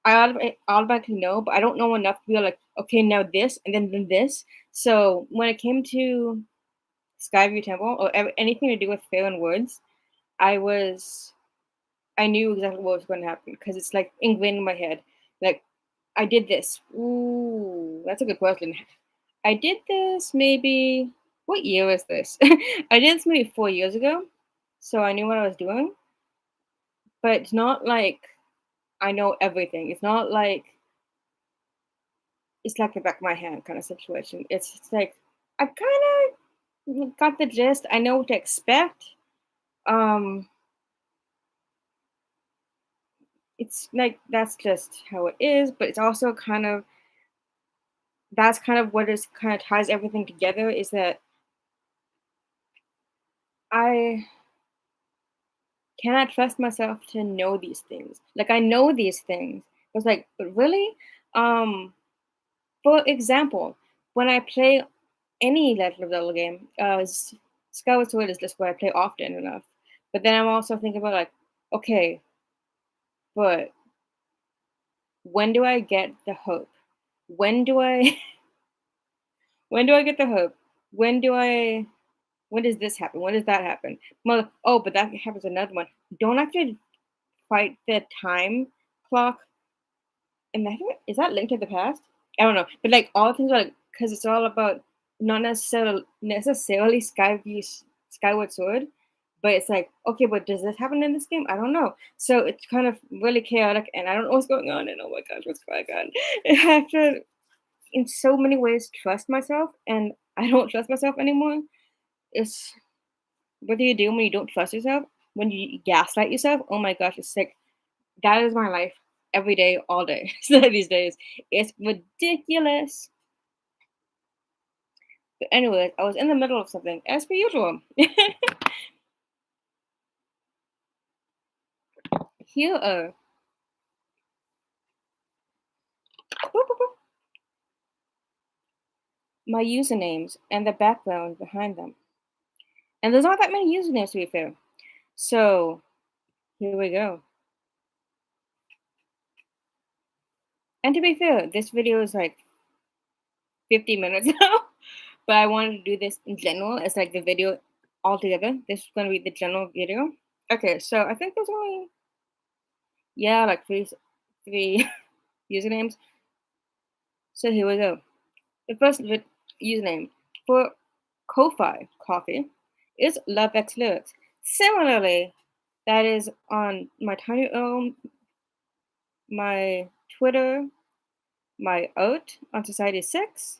A: I automatically know, but I don't know enough to be like, okay, now this and then this. So when it came to Skyview Temple or anything to do with Fair and Words, I was I knew exactly what was going to happen because it's like ingrained in my head. Like I did this. Ooh, that's a good question. I did this maybe. What year was this? I did this maybe 4 years ago, so I knew what I was doing. But it's not like I know everything. It's like the back of my hand kind of situation. It's like I kind of got the gist. I know what to expect. Um, it's like that's just how it is. But it's also kind of that's kind of what is kind of ties everything together. Is that I cannot trust myself to know these things. Like I know these things. I was like, but really? Um, for example, when I play any Legend of Zelda game, Skyward Sword is just what I play often enough. But then I'm also thinking about like, okay, but when do I get the hope? When do I when do I get the hope? When do I when does this happen? When does that happen? Well, oh, but that happens another one. Don't I have to fight the time clock and is that linked to the past? I don't know, but like all things are like because it's all about not necessarily Skyward Sword, but it's like okay, but does this happen in this game? I don't know. So it's kind of really chaotic, and I don't know what's going on. And oh my gosh, what's going on? I have to, in so many ways, trust myself, and I don't trust myself anymore. It's what do you do when you don't trust yourself? When you gaslight yourself? Oh my gosh, it's like that is my life every day, all day. So these days, it's ridiculous. But anyways, I was in the middle of something, as per usual. Here are my usernames and the background behind them. And there's not that many usernames to be fair. So here we go. And to be fair, this video is like 50 minutes now, but I wanted to do this in general as like the video altogether. This is going to be the general video. Okay, so I think there's only like three usernames. So here we go. The first username for Ko-Fi coffee is lovexlyrics. Similarly, that is on my Tiny my Twitter, my art on Society 6,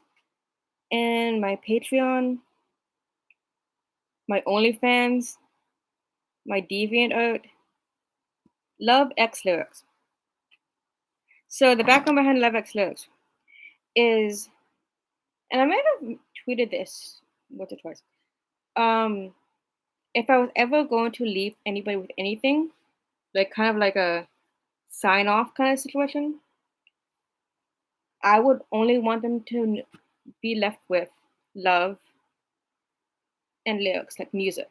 A: and my Patreon, my Onlyfans, my Deviantart, lovexlyrics. So the background behind lovexlyrics is, and I might have tweeted this once or twice. If I was ever going to leave anybody with anything, like kind of like a sign off kind of situation, I would only want them to be left with love and lyrics, like music.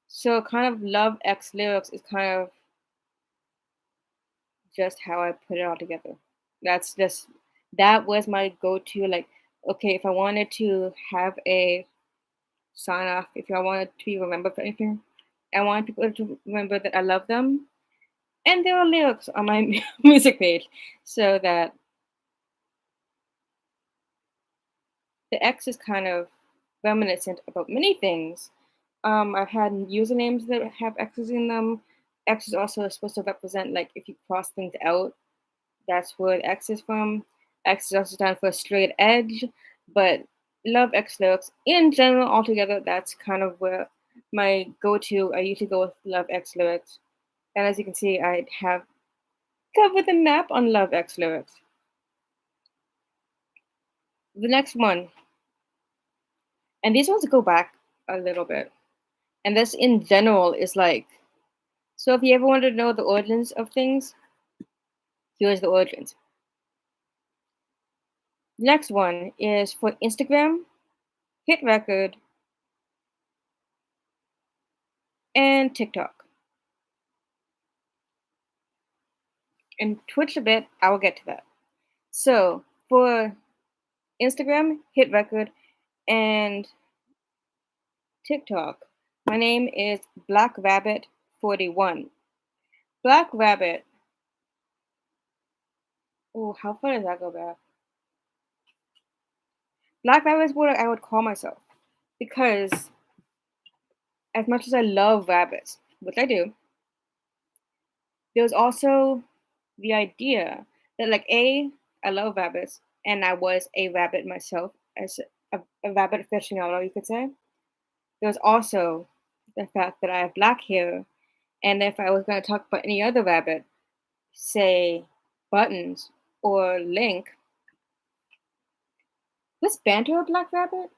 A: So kind of Love X Lyrics is kind of just how I put it all together. That's just that was my go-to. Like, okay, if I wanted to have a sign off, if I wanted to be remembered for anything, I want people to remember that I love them. And there are lyrics on my music page so that the X is kind of reminiscent about many things. I've had usernames that have X's in them. X is also supposed to represent like if you cross things out, that's where the X is from. X is also stand for straight edge, but love X lyrics in general altogether. That's kind of where my go-to. I usually go with love X lyrics, and as you can see, I have covered the map on love X lyrics. The next one, and these ones go back a little bit, and this in general is like. So if you ever wanted to know the origins of things, here's the origins. The next one is for Instagram, Hit Record, and TikTok. And Twitch a bit, I will get to that. So for Instagram, Hit Record, and TikTok, my name is Black Rabbit 41. Black Rabbit. Oh, how far does that go back? Black Rabbit is what I would call myself because as much as I love rabbits, which I do, there's also the idea that I love rabbits and I was a rabbit myself as a rabbit aficionado, you could say. There's also the fact that I have black hair, and if I was going to talk about any other rabbit, say Buttons or Link, was Banter a black rabbit?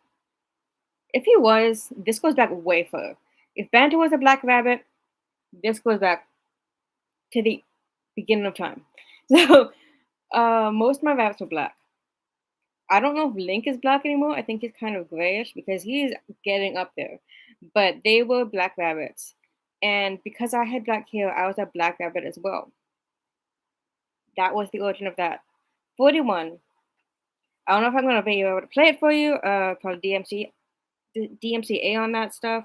A: If he was, this goes back way further. If Banter was a black rabbit, this goes back to the beginning of time. So most of my rabbits were black. I don't know if Link is black anymore. I think he's kind of grayish because he's getting up there. But they were black rabbits. And because I had black hair, I was a black rabbit as well. That was the origin of that. 41. I don't know if I'm going to be able to play it for you. Probably DMCA on that stuff.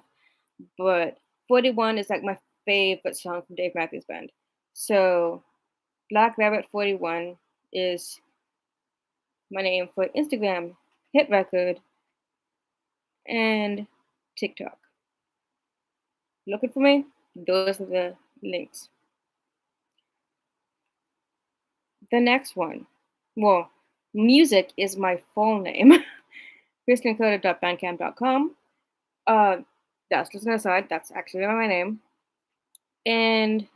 A: But 41 is like my favorite song from Dave Matthews Band. So Black Rabbit 41 is my name for Instagram, Hit Record, and TikTok. Looking for me? Those are the links. The next one. Well, music is my full name. KristenCoda.bandcamp.com. That's just an aside. That's actually my name. And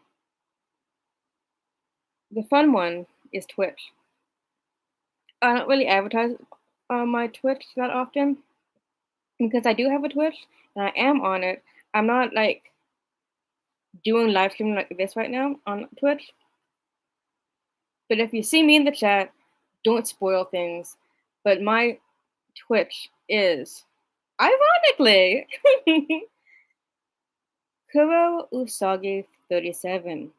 A: the fun one is Twitch. I don't really advertise on my Twitch that often because I do have a Twitch and I am on it. I'm not like doing live streaming like this right now on Twitch. But if you see me in the chat, don't spoil things. But my Twitch is, ironically, Kuro Usagi 37.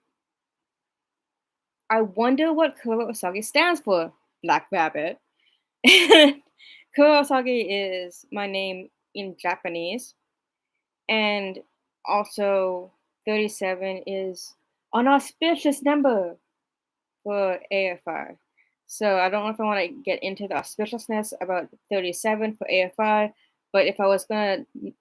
A: I wonder what Kuro Usagi stands for. Black Rabbit. Kuro Usagi is my name in Japanese. And also 37 is an auspicious number for AFI. So I don't know if I want to get into the auspiciousness about 37 for AFI, but if I was going to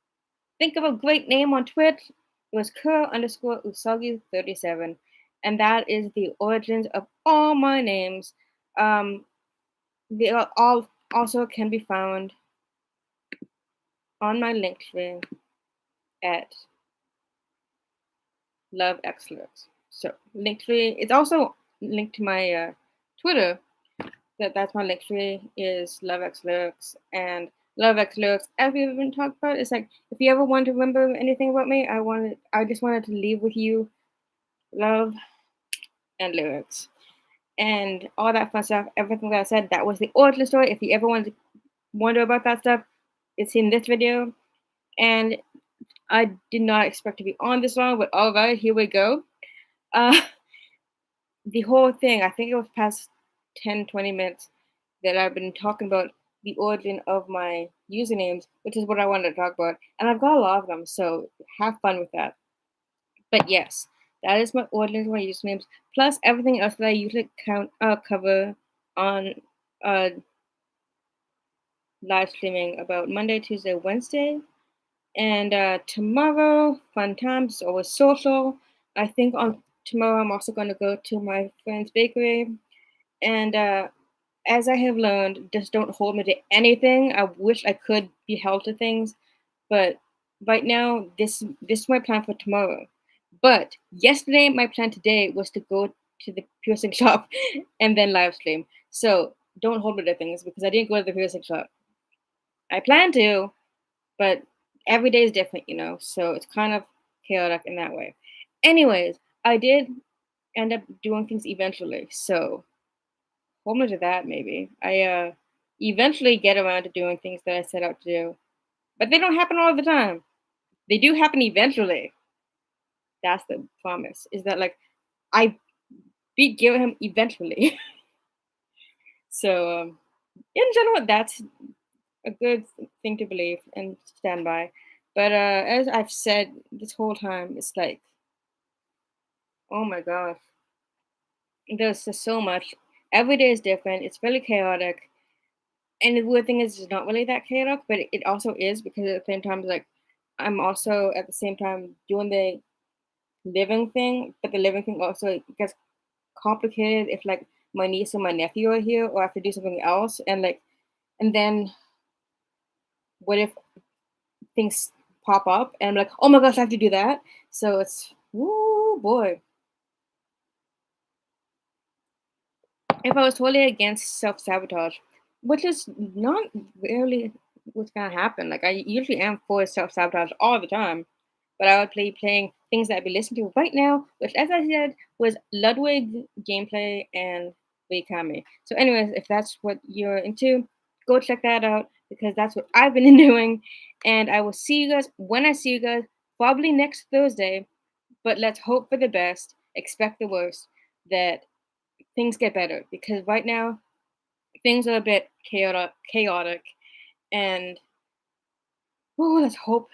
A: think of a great name on Twitch, it was Kuro_Usagi37. And that is the origins of all my names. They are all also can be found on my link tree at lovexlyrics. So Linktree, it's also linked to my Twitter. That's my Linktree is lovexlyrics and lovexlyrics. As we've been talking about, it's like if you ever want to remember anything about me, I just wanted to leave with you love and lyrics and all that fun stuff. Everything that I said, that was the origin story. If you ever wanted to wonder about that stuff, it's in this video. And I did not expect to be on this long, but all right, here we go. Uh, the whole thing, I think it was past 10, 20 minutes that I've been talking about the origin of my usernames, which is what I wanted to talk about. And I've got a lot of them, so have fun with that. But yes, that is my origin of my usernames, plus everything else that I usually cover on uh, live streaming about Monday, Tuesday, Wednesday. And tomorrow, fun times, always social. I think on tomorrow I'm also going to go to my friend's bakery. And as I have learned, just don't hold me to anything. I wish I could be held to things, but right now, this is my plan for tomorrow. But yesterday, my plan today was to go to the piercing shop and then live stream. So don't hold me to things because I didn't go to the piercing shop. I plan to, but every day is different, so it's kind of chaotic in that way. Anyways, I did end up doing things eventually, so hold me to that maybe. I eventually get around to doing things that I set out to do, but they don't happen all the time. They do happen eventually. That's the promise. Is that like I beat Gilham eventually. So in general, that's a good thing to believe and stand by. But as I've said this whole time, it's like, oh my gosh, there's just so much. Every day is different. It's really chaotic. And the weird thing is, it's not really that chaotic, but it also is because at the same time, like, I'm also at the same time doing the living thing, but the living thing also gets complicated if like my niece or my nephew are here, or I have to do something else, and like, and then what if things pop up and I'm like, oh my gosh, I have to do that. So it's, woo boy. If I was totally against self sabotage, which is not really what's gonna happen. Like I usually am for self sabotage all the time, but I would play playing things that I'd be listening to right now, which, as I said, was Ludwig gameplay and Wakami. So, anyways, if that's what you're into, go check that out because that's what I've been doing. And I will see you guys when I see you guys, probably next Thursday. But let's hope for the best, expect the worst, that things get better because right now things are a bit chaotic, and oh, let's hope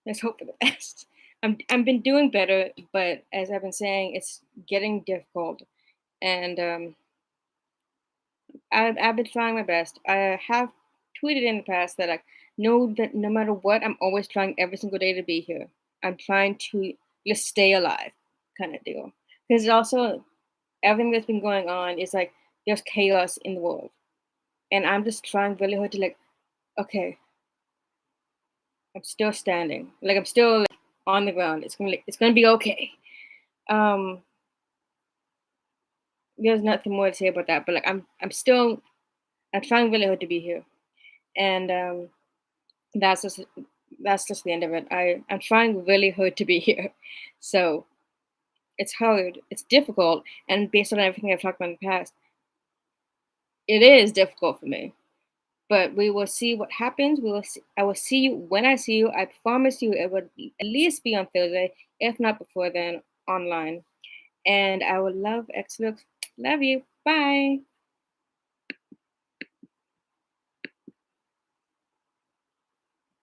A: for the best. I've been doing better, but as I've been saying, it's getting difficult, and I've been trying my best. I have tweeted in the past that I know that no matter what, I'm always trying every single day to be here. I'm trying to just stay alive, kind of deal. Because also everything that's been going on is like there's chaos in the world, and I'm just trying really hard to like, okay, I'm still standing, like I'm still like, on the ground. It's gonna be okay. Um, there's nothing more to say about that, but like I'm trying really hard to be here, and that's just that's just the end of it. I'm trying really hard to be here, so it's hard, it's difficult, and based on everything I've talked about in the past, it is difficult for me. But we will see what happens. We will see, I will see you when I see you. I promise you it would at least be on Thursday, if not before then, online. And I would love X looks. Love you. Bye.